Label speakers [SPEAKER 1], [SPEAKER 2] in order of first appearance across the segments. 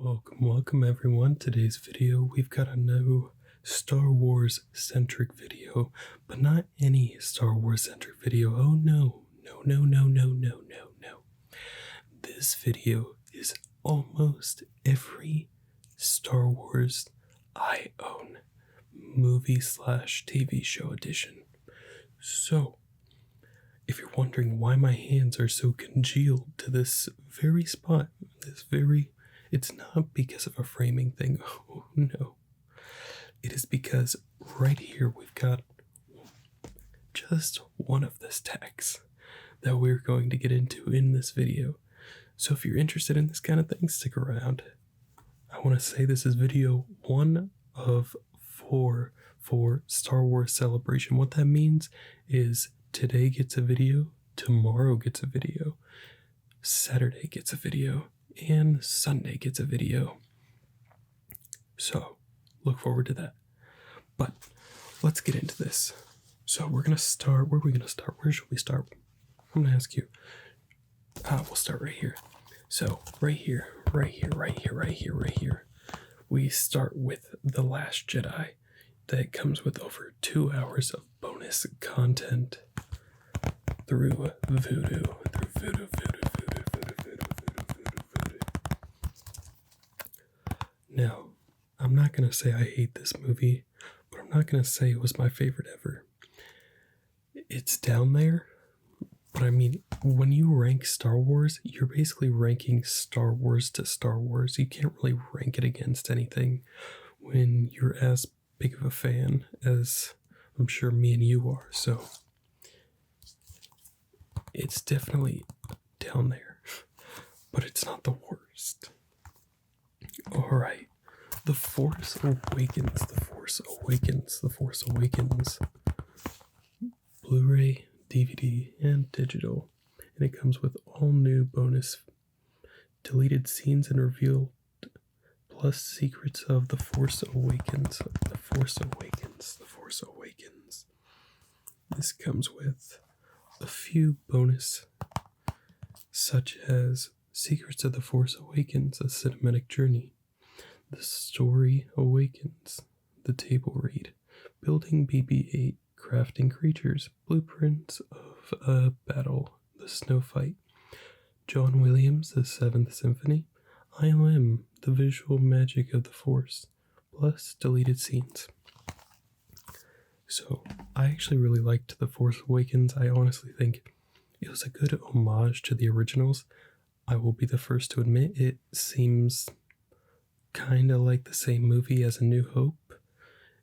[SPEAKER 1] Welcome everyone. Today's video, we've got a new Star Wars centric video, but not any Star Wars centric video. Oh no. This video is almost every Star Wars I own, movie/TV show edition. So, if you're wondering why my hands are so congealed to this very spot, it's not because of a framing thing. Oh no. It is because right here we've got just one of the stacks that we're going to get into in this video. So if you're interested in this kind of thing, stick around. I want to say this is video 1 of 4 for Star Wars Celebration. What that means is today gets a video, tomorrow gets a video, Saturday gets a video, and Sunday gets a video. So, look forward to that. But let's get into this. So we're going to start, where are we going to start? Where should we start? I'm going to ask you. We'll start right here. So, right here. We start with The Last Jedi. That comes with over 2 hours of bonus content through Vudu. Now, I'm not going to say I hate this movie, but I'm not going to say it was my favorite ever. It's down there, but I mean, when you rank Star Wars, you're basically ranking Star Wars to Star Wars. You can't really rank it against anything when you're as big of a fan as I'm sure me and you are, so it's definitely down there, but it's not the worst. Alright, The Force Awakens, Blu-ray, DVD, and digital, and it comes with all new bonus deleted scenes and revealed plus secrets of The Force Awakens. This comes with a few bonus, such as Secrets of The Force Awakens, a cinematic journey, The Story Awakens, the table read, building BB-8, crafting creatures, blueprints of a battle, the snow fight, John Williams, the Seventh Symphony, ILM, the visual magic of the Force, plus deleted scenes. So, I actually really liked The Force Awakens. I honestly think it was a good homage to the originals. I will be the first to admit it seems kind of like the same movie as A New Hope.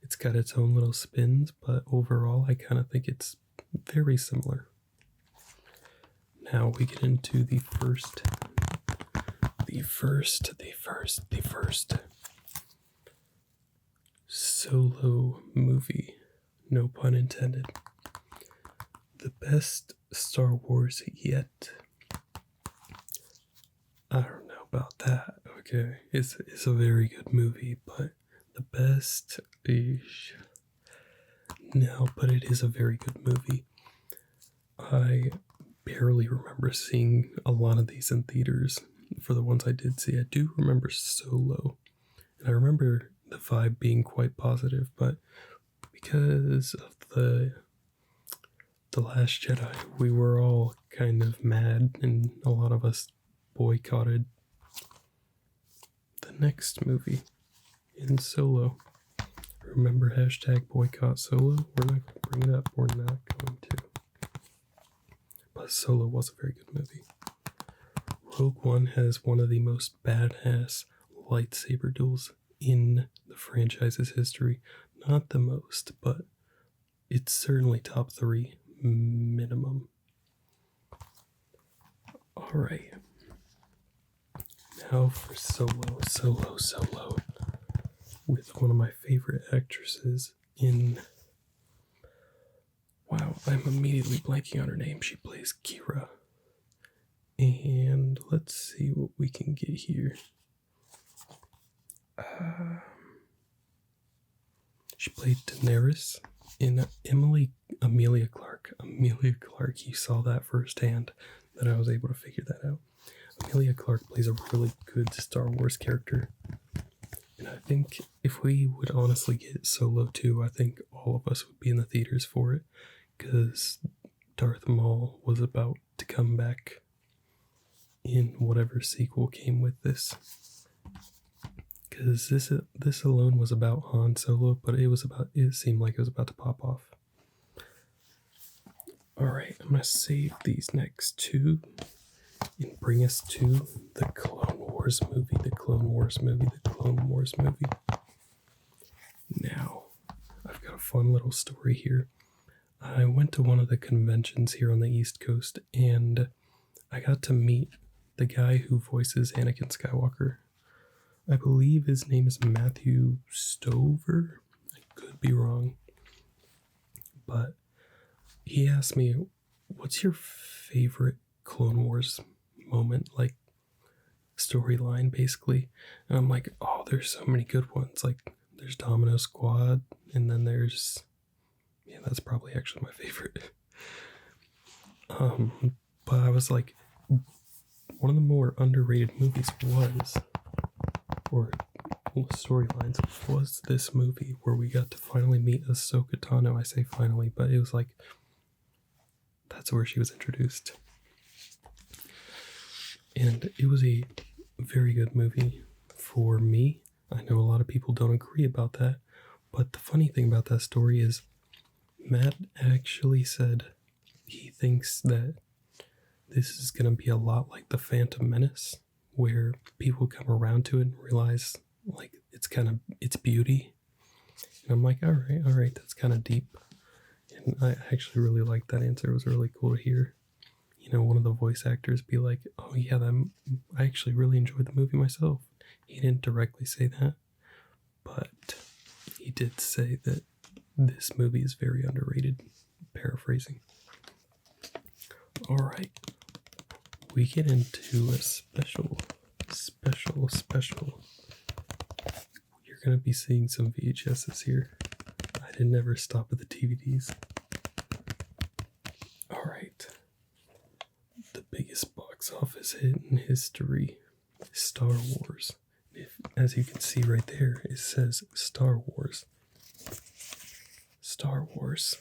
[SPEAKER 1] It's got its own little spins, but overall I kind of think it's very similar. Now we get into the first Solo movie, no pun intended. The best Star Wars yet. I don't know about that, okay? It's a very good movie, but the best... No, but it is a very good movie. I barely remember seeing a lot of these in theaters. For the ones I did see, I do remember Solo. And I remember the vibe being quite positive, but because of the Last Jedi, we were all kind of mad, and a lot of us boycotted the next movie in Solo. Remember #boycott Solo? We're not going to bring it up. We're not going to. But Solo was a very good movie. Rogue One has one of the most badass lightsaber duels in the franchise's history. Not the most, but it's certainly top 3 minimum. Alright. Now for Solo. With one of my favorite actresses in... Wow, I'm immediately blanking on her name. She plays Kira. And let's see what we can get here. She played Daenerys in Amelia Clark. You saw that firsthand, that I was able to figure that out. Emilia Clarke plays a really good Star Wars character. And I think if we would honestly get Solo 2, I think all of us would be in the theaters for it. Because Darth Maul was about to come back in whatever sequel came with this. Because this alone was about Han Solo, but it seemed like it was about to pop off. Alright, I'm going to save these next two and bring us to the Clone Wars movie, Now, I've got a fun little story here. I went to one of the conventions here on the East Coast, and I got to meet the guy who voices Anakin Skywalker. I believe his name is Matthew Stover. I could be wrong. But he asked me, what's your favorite Clone Wars moment, like storyline, basically? And I'm like, oh, there's so many good ones. Like, there's Domino Squad, and then there's... yeah, that's probably actually my favorite. But I was like, one of the more underrated movies was, or storylines, was this movie where we got to finally meet Ahsoka Tano. I say finally, but it was like, that's where she was introduced. And it was a very good movie for me. I know a lot of people don't agree about that, but the funny thing about that story is Matt actually said he thinks that this is going to be a lot like The Phantom Menace, where people come around to it and realize, like, it's beauty. And I'm like, all right, that's kind of deep. And I actually really liked that answer. It was really cool to hear, you know, one of the voice actors be like, oh yeah, I actually really enjoyed the movie myself. He didn't directly say that, but he did say that this movie is very underrated. Paraphrasing. Alright. We get into a special. You're going to be seeing some VHSs here. I didn't ever stop at the DVDs. Alright. The biggest box office hit in history. Star Wars. As you can see right there, it says Star Wars. Star Wars.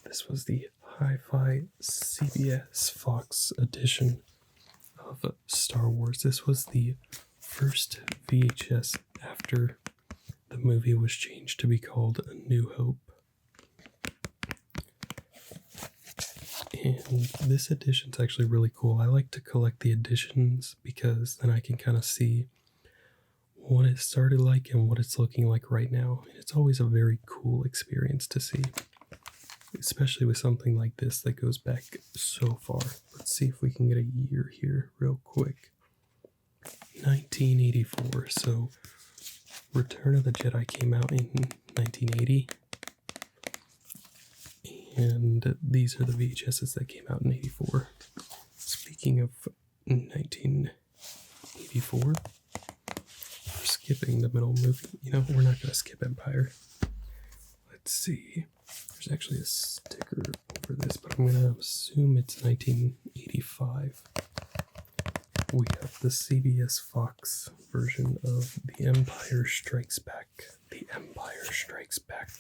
[SPEAKER 1] This was the Hi-Fi CBS Fox edition of Star Wars. This was the first VHS after the movie was changed to be called A New Hope. And this edition's actually really cool. I like to collect the editions because then I can kind of see what it started like and what it's looking like right now. And it's always a very cool experience to see, especially with something like this that goes back so far. Let's see if we can get a year here real quick. 1984. So Return of the Jedi came out in 1980. And these are the VHSs that came out in 84. Speaking of 1984, we're skipping the middle movie. You know, we're not going to skip Empire. Let's see. There's actually a sticker over this, but I'm going to assume it's 1985. We have the CBS Fox version of The Empire Strikes Back. The Empire Strikes Back.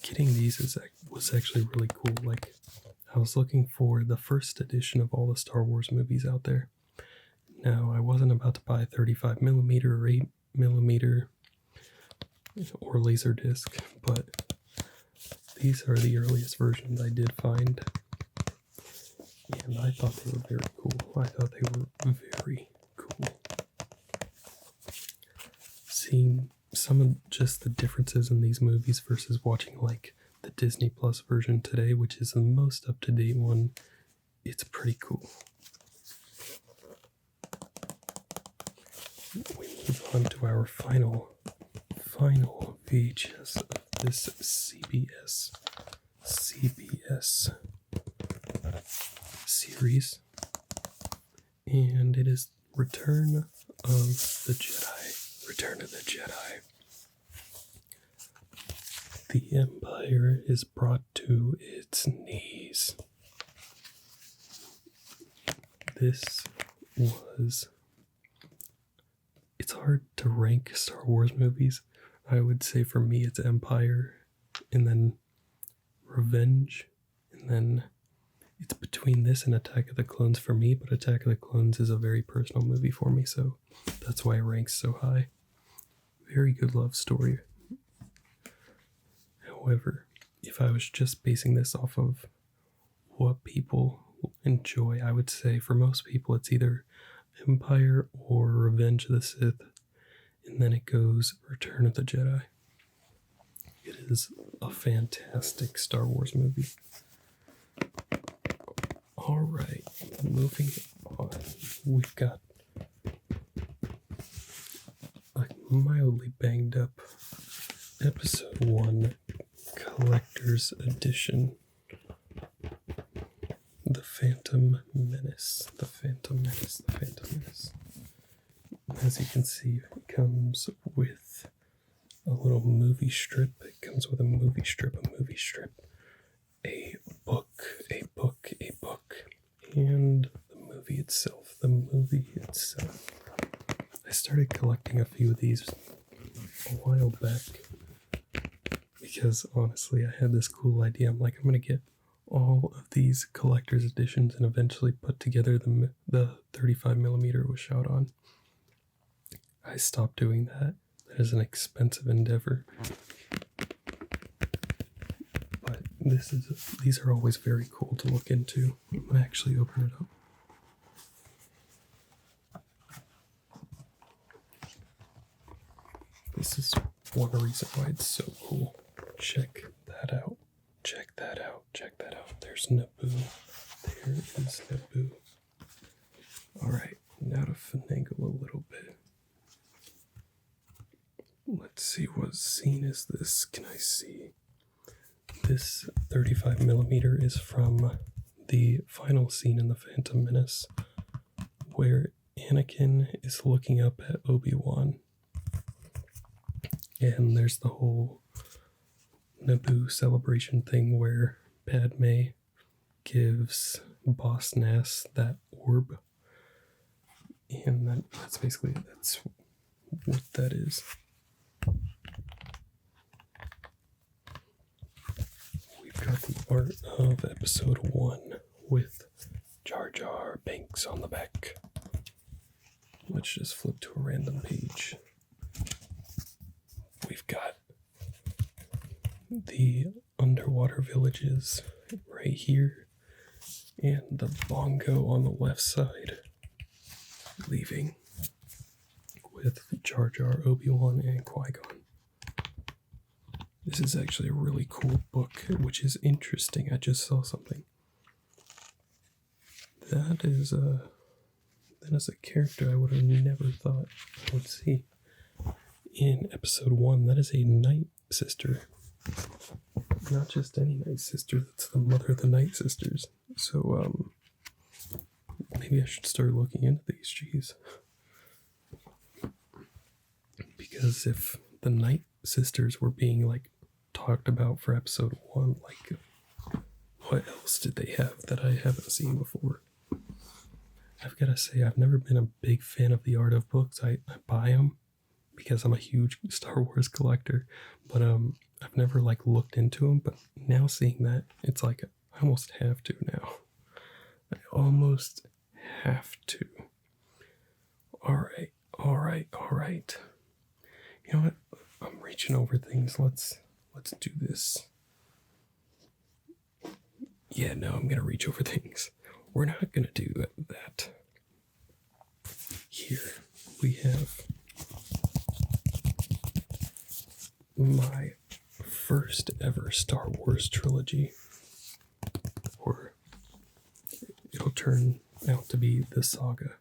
[SPEAKER 1] Getting these was actually really cool. Like, I was looking for the first edition of all the Star Wars movies out there. Now, I wasn't about to buy 35mm or 8mm or Laserdisc, but these are the earliest versions I did find. And I thought they were very cool. Very cool. Seeing some of just the differences in these movies versus watching like the Disney Plus version today, which is the most up-to-date one, it's pretty cool. We move on to our final VHS of this CBS series, and it is Return of the Jedi. Return of the Jedi. The Empire is brought to its knees. this was. It's hard to rank Star Wars movies. I would say for me it's Empire, and then Revenge, and then it's between this and Attack of the Clones for me, but Attack of the Clones is a very personal movie for me, so that's why it ranks so high. Very good love story. However, if I was just basing this off of what people enjoy, I would say for most people it's either Empire or Revenge of the Sith, and then it goes Return of the Jedi. It is a fantastic Star Wars movie. Alright, moving on. We've got a mildly banged up Episode 1 Collector's Edition. The Phantom Menace. The Phantom Menace. The Phantom Menace. As you can see, it comes with a little movie strip. It comes with a movie strip, a book, and the movie itself. I started collecting a few of these a while back because honestly I had this cool idea. I'm like, I'm going to get all of these collector's editions and eventually put together the 35mm was shot on. I stopped doing that. That is an expensive endeavor. But these are always very cool to look into. I'm going to actually open it up. This is one reason why it's so cool. Check that out. There's Naboo. There is Naboo. Alright, now to finagle a little bit. Let's see, what scene is this? Can I see? This 35mm is from the final scene in The Phantom Menace, where Anakin is looking up at Obi-Wan. And there's the whole Naboo celebration thing where Padme gives Boss Nass that orb. And that's what that is. We've got the art of Episode 1 with Jar Jar Binks on the back. Let's just flip to a random page. We've got the underwater villages right here, and the bongo on the left side, leaving with Jar Jar, Obi-Wan, and Qui-Gon. This is actually a really cool book, which is interesting. I just saw something. That is a character I would have never thought I would see in Episode 1. That is a Night Sister. Not just any Night Sister, that's the mother of the Night Sisters. So, maybe I should start looking into these, jeez. Because if the Night Sisters were being, like, talked about for Episode 1, like, what else did they have that I haven't seen before? I've got to say, I've never been a big fan of the art of books. I buy them because I'm a huge Star Wars collector, but I've never like looked into them. But now seeing that, it's like I almost have to now. I almost have to. All right. You know what? I'm reaching over things. Let's do this. Yeah, no, I'm gonna reach over things. We're not gonna do that. Here we have my first ever Star Wars trilogy, or it'll turn out to be the saga.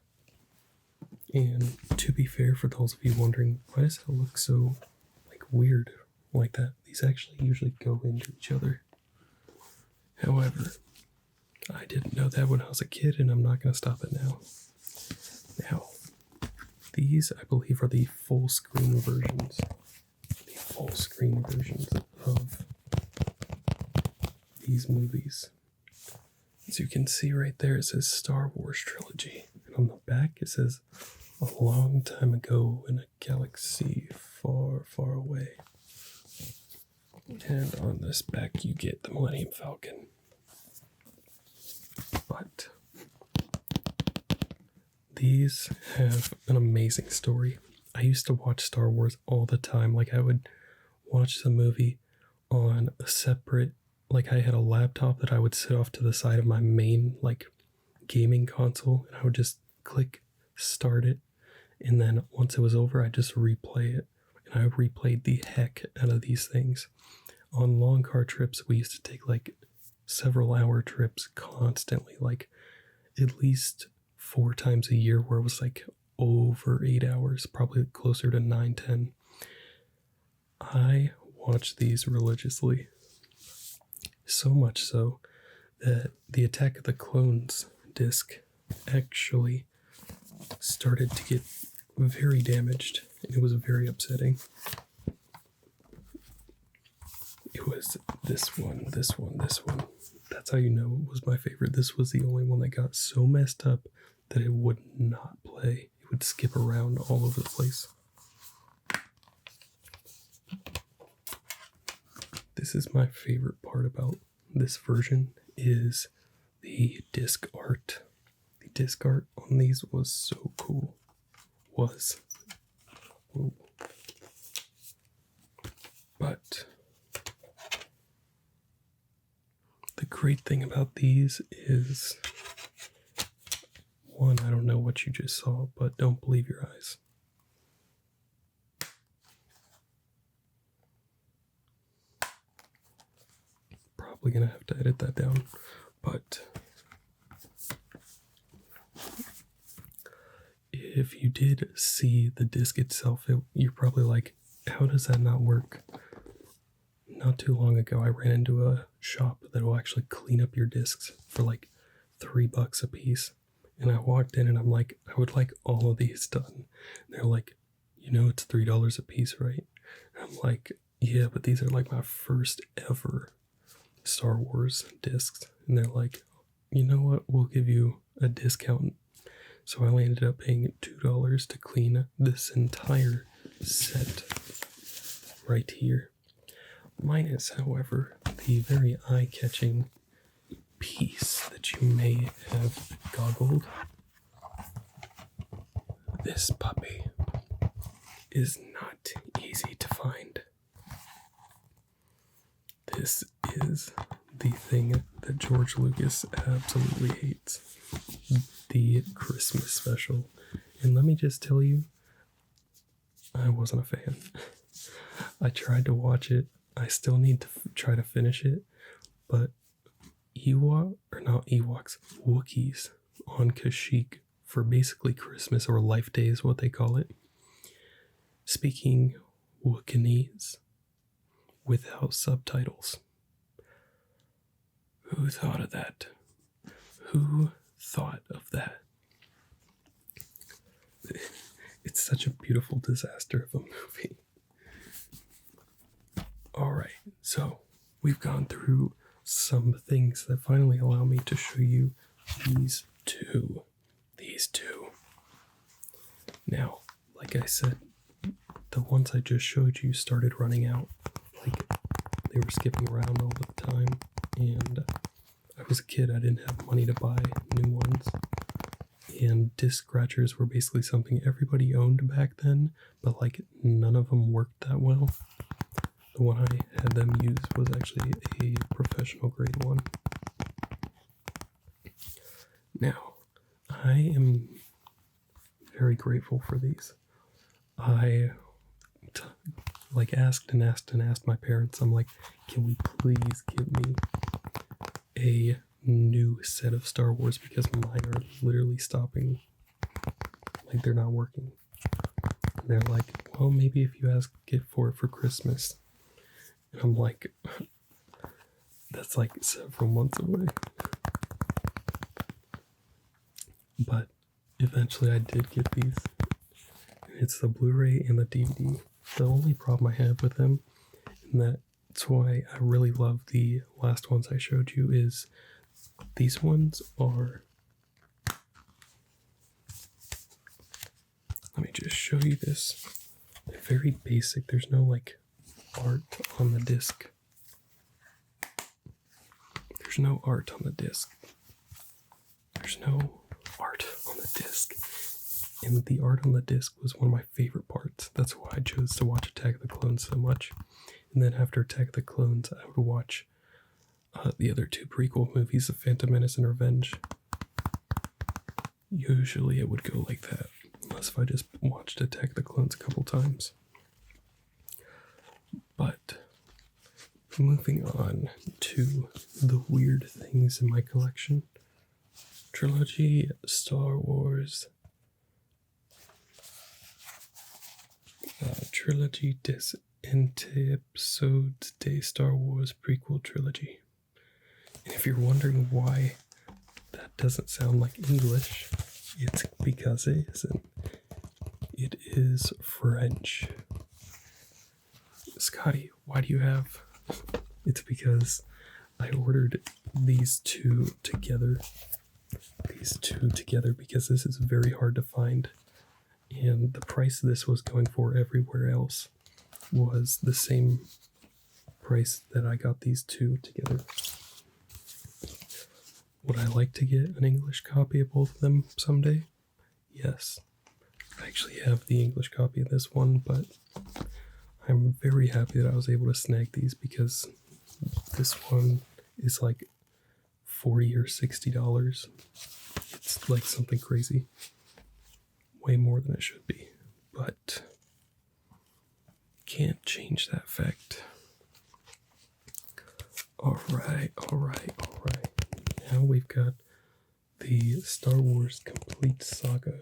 [SPEAKER 1] And to be fair, for those of you wondering, why does it look so like weird like that? These actually usually go into each other. However, I didn't know that when I was a kid, and I'm not going to stop it now. Now, these, I believe, are the full screen versions. The full screen versions of these movies. As you can see right there, it says Star Wars Trilogy. And on the back, it says a long time ago in a galaxy far, far away. And on this back, you get the Millennium Falcon. But these have an amazing story. I used to watch Star Wars all the time. Like, I would watch the movie on a separate, like, I had a laptop that I would sit off to the side of my main, like, gaming console, and I would just click start it, and then once it was over, I just replay it. And I replayed the heck out of these things. On long car trips, we used to take like several hour trips constantly, like at least 4 times a year, where it was like over 8 hours, probably closer to 9, 10. I watched these religiously. So much so that the Attack of the Clones disc actually started to get very damaged. It was very upsetting. It was this one. That's how you know it was my favorite. This was the only one that got so messed up that it would not play. It would skip around all over the place. This is my favorite part about this version, is the disc art. The disc art on these was so cool. Whoa. But the great thing about these is, one, I don't know what you just saw, but don't believe your eyes. Probably gonna have to edit that down, but if you did see the disc itself, you're probably like, how does that not work? Not too long ago, I ran into a shop that will actually clean up your discs for like $3 a piece. And I walked in and I'm like, I would like all of these done. And they're like, you know, it's $3 a piece, right? And I'm like, yeah, but these are like my first ever Star Wars discs. And they're like, you know what? We'll give you a discount. So I ended up paying $2 to clean this entire set right here. Minus, however, the very eye-catching piece that you may have goggled. This puppy is not easy to find. This is the thing that George Lucas absolutely hates. The Christmas special. And let me just tell you, I wasn't a fan. I tried to watch it. I still need to try to finish it, but Wookiees on Kashyyyk for basically Christmas or Life Day is what they call it, speaking Wookieese without subtitles. Who thought of that? Who thought of that? It's such a beautiful disaster of a movie. Alright, so we've gone through some things that finally allow me to show you these two. Now, like I said, the ones I just showed you started running out. Like, they were skipping around all the time, and I was a kid, I didn't have money to buy new ones. And disc scratchers were basically something everybody owned back then, but like none of them worked that well. The one I had them use was actually a professional grade one. Now, I am very grateful for these. I asked my parents, I'm like, can we please give me a new set of Star Wars, because mine are literally stopping, like they're not working. And they're like, well, maybe if you ask it for Christmas. And I'm like, that's like several months away. But eventually I did get these. It's the Blu-ray and the DVD. The only problem I have with them, and that's why I really love the last ones I showed you, is These ones are, let me just show you this. They're very basic. There's no like art on the disc. There's no art on the disc. There's no art on the disc. And the art on the disc was one of my favorite parts. That's why I chose to watch Attack of the Clones so much. And then after Attack of the Clones, I would watch the other two prequel movies, The Phantom Menace and Revenge. Usually it would go like that, unless if I just watched Attack of the Clones a couple times. But moving on to the weird things in my collection. Trilogy, Star Wars, Trilogy des Episodes de Star Wars Prequel Trilogy. And if you're wondering why that doesn't sound like English, it's because it isn't. It is French. Scotty, why do you have... It's because I ordered these two together. Because this is very hard to find. And the price this was going for everywhere else was the same price that I got these two together. Would I like to get an English copy of both of them someday? Yes. I actually have the English copy of this one, but I'm very happy that I was able to snag these because this one is like $40 or $60. It's like something crazy. Way more than it should be. But can't change that fact. Alright. Now we've got the Star Wars Complete Saga.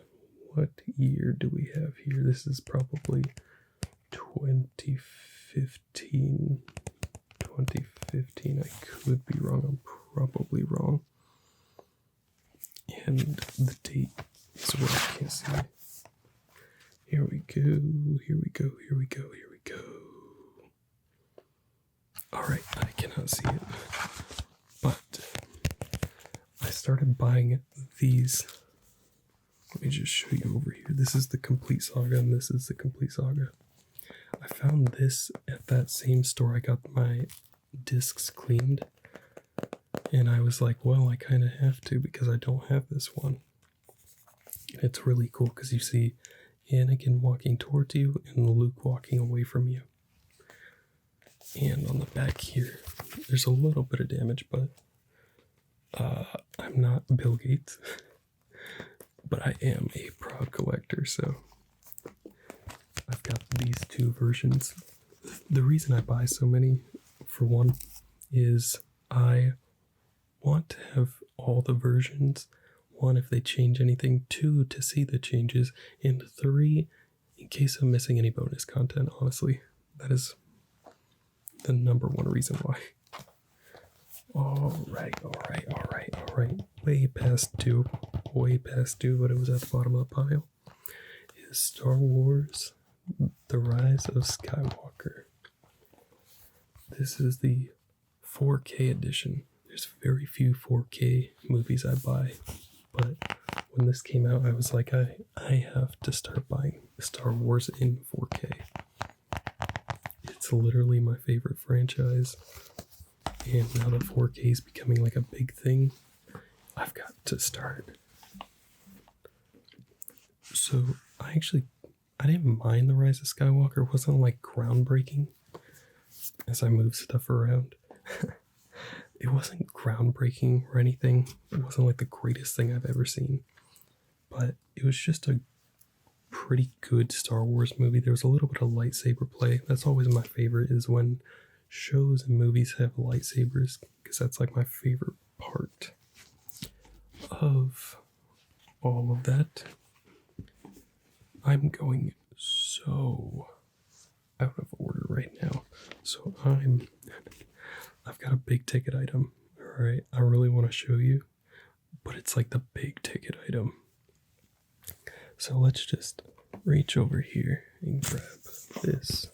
[SPEAKER 1] What year do we have here? This is probably 2015. I could be wrong. I'm probably wrong. And the date is what I can't see. Here we go. Alright, I cannot see it. But I started buying these. Let me just show you over here. This is the Complete Saga, and this is the Complete Saga. I found this at that same store I got my discs cleaned. And I was like, well, I kind of have to because I don't have this one. And it's really cool because you see Anakin walking towards you and Luke walking away from you. And on the back here, there's a little bit of damage, but I'm not Bill Gates. But I am a proud collector, so I've got these two versions. The reason I buy so many, for one, is I want to have all the versions. One, if they change anything. Two, to see the changes. And three, in case I'm missing any bonus content, honestly. That is the number one reason why. Alright. Way past due, but it was at the bottom of the pile. Is Star Wars The Rise of Skywalker. This is the 4K edition. There's very few 4K movies I buy, but when this came out, I was like, I have to start buying Star Wars in 4K. It's literally my favorite franchise, and now that 4K is becoming like a big thing, I've got to start. So I didn't mind The Rise of Skywalker. It wasn't like groundbreaking as I moved stuff around. It wasn't groundbreaking or anything. It wasn't like the greatest thing I've ever seen. But it was just a pretty good Star Wars movie. There was a little bit of lightsaber play. That's always my favorite, is when shows and movies have lightsabers, because that's like my favorite part of all of that. I'm going so out of order right now. So I've got a big ticket item. Alright, I really want to show you, but it's like the big ticket item. So let's just reach over here and grab this.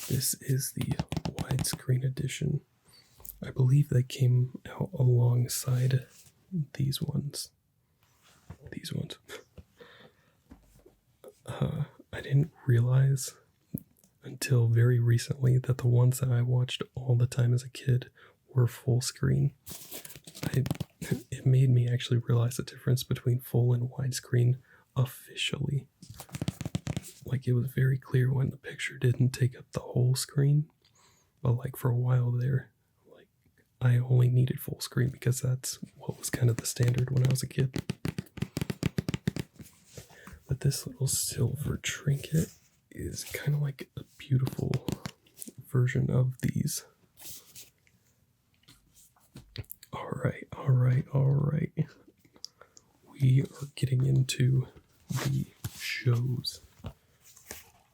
[SPEAKER 1] This is the widescreen edition. I believe they came out alongside these ones. These ones. I didn't realize until very recently that the ones that I watched all the time as a kid were full screen. It made me actually realize the difference between full and widescreen officially. Like, it was very clear when the picture didn't take up the whole screen, but like for a while there, like I only needed full screen because that's what was kind of the standard when I was a kid. But this little silver trinket is kind of like a beautiful version of these. Alright. We are getting into the shows.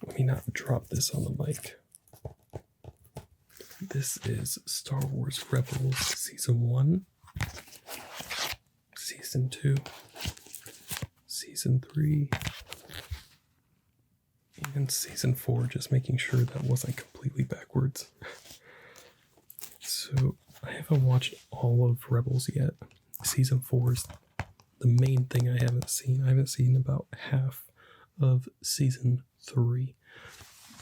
[SPEAKER 1] Let me not drop this on the mic. This is Star Wars Rebels Season 1, Season 2, Season 3, and Season 4, just making sure that wasn't completely backwards. So, I haven't watched all of Rebels yet. Season 4 is the main thing I haven't seen. I haven't seen about half of Season 3,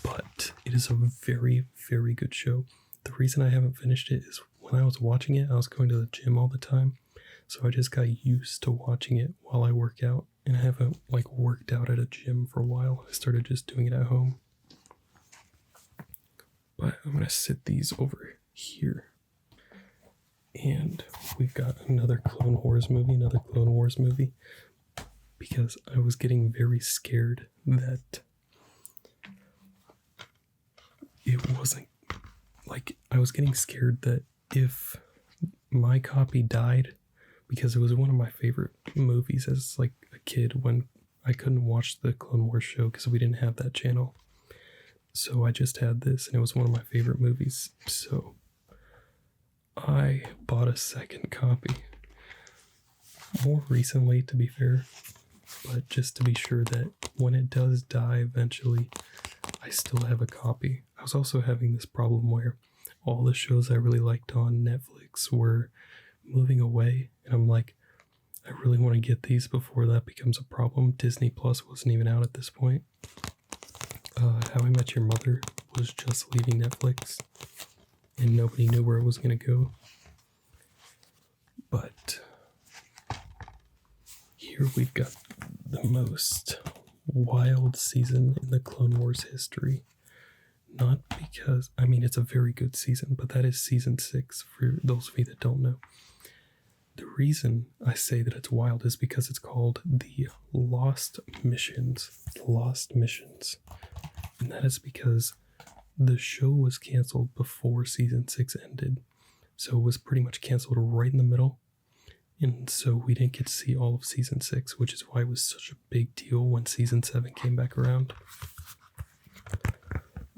[SPEAKER 1] but it is a very, very good show. The reason I haven't finished it is when I was watching it, I was going to the gym all the time, so I just got used to watching it while I work out, and I haven't like worked out at a gym for a while. I started just doing it at home. But I'm gonna sit these over here. And we've got another Clone Wars movie, because I was getting very scared that it wasn't, like, I was getting scared that if my copy died, because it was one of my favorite movies as like a kid when I couldn't watch the Clone Wars show because we didn't have that channel. So I just had this, and it was one of my favorite movies, so I bought a second copy. More recently, to be fair, but just to be sure that when it does die eventually, I still have a copy. I was also having this problem where all the shows I really liked on Netflix were moving away, and I'm like, I really want to get these before that becomes a problem. Disney Plus wasn't even out at this point. How I Met Your Mother was just leaving Netflix, and nobody knew where it was going to go. But here we've got the most wild season in the Clone Wars history. Not because, I mean, it's a very good season, but that is Season 6 for those of you that don't know. The reason I say that it's wild is because it's called the Lost Missions. And that is because the show was canceled before Season 6 ended. So it was pretty much canceled right in the middle. And so we didn't get to see all of Season 6, which is why it was such a big deal when Season 7 came back around.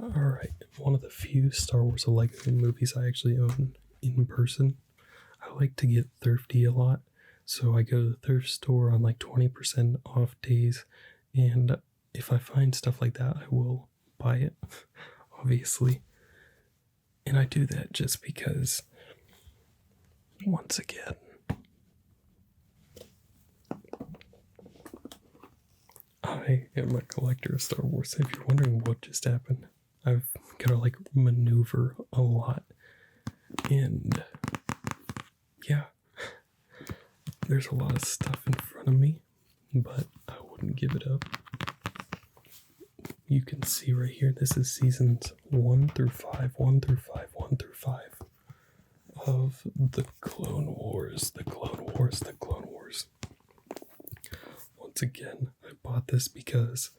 [SPEAKER 1] Alright, one of the few Star Wars Lego movies I actually own in person. I like to get thrifty a lot, so I go to the thrift store on like 20% off days, and if I find stuff like that, I will buy it, obviously. And I do that just because, once again, I am a collector of Star Wars. If you're wondering what just happened, I've got to like maneuver a lot, and yeah, there's a lot of stuff in front of me, but I wouldn't give it up. You can see right here, this is seasons 1 through 5 of the Clone Wars. Once again, I bought this because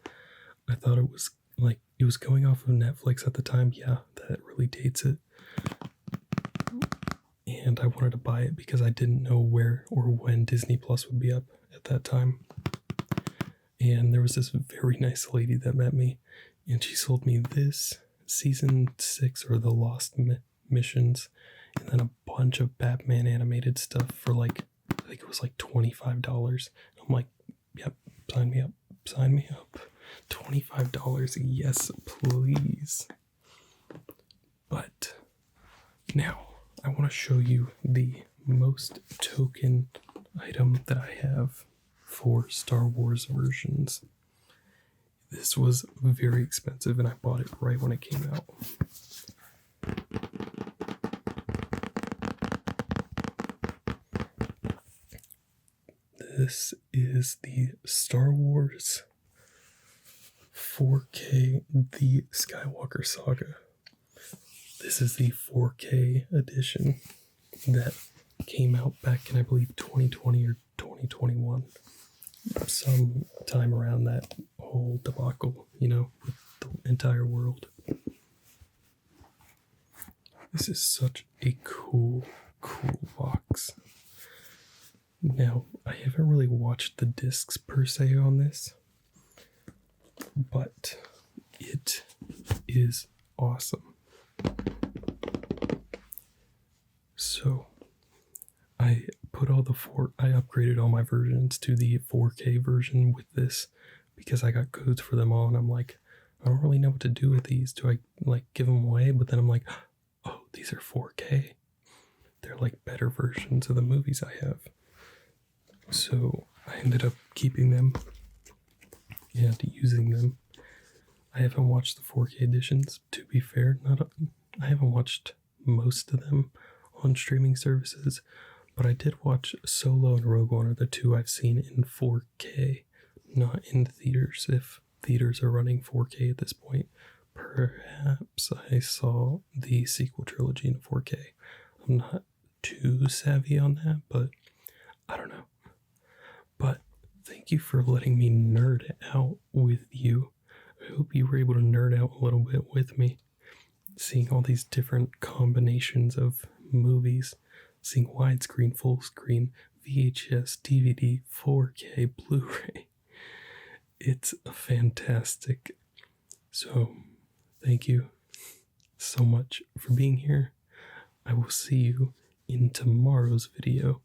[SPEAKER 1] I thought it was like, it was going off of Netflix at the time. Yeah, that really dates it. And I wanted to buy it because I didn't know where or when Disney Plus would be up at that time. And there was this very nice lady that met me, and she sold me this Season 6 or the Lost Missions, and then a bunch of Batman animated stuff for like, I think it was like $25. I'm like, yep, sign me up. $25, yes, please. But Now, I want to show you the most token item that I have for Star Wars versions. This was very expensive and I bought it right when it came out. This is the Star Wars 4K The Skywalker Saga. This is the 4K edition that came out back in, I believe, 2020 or 2021. Some time around that whole debacle, you know, with the entire world. This is such a cool box. Now, I haven't really watched the discs per se on this, but it is awesome. So, I upgraded all my versions to the 4K version with this because I got codes for them all, and I'm like, I don't really know what to do with these. Do I like give them away? But then I'm like, oh, these are 4K. They're like better versions of the movies I have. So I ended up keeping them and using them. I haven't watched the 4K editions, to be fair. I haven't watched most of them on streaming services, but I did watch Solo and Rogue One are the two I've seen in 4K, not in theaters. If theaters are running 4K at this point, perhaps I saw the sequel trilogy in 4K. I'm not too savvy on that, but I don't know. But thank you for letting me nerd out with you. I hope you were able to nerd out a little bit with me, seeing all these different combinations of movies, seeing widescreen, full screen, VHS, DVD, 4K, Blu-ray. It's fantastic. So, thank you so much for being here. I will see you in tomorrow's video.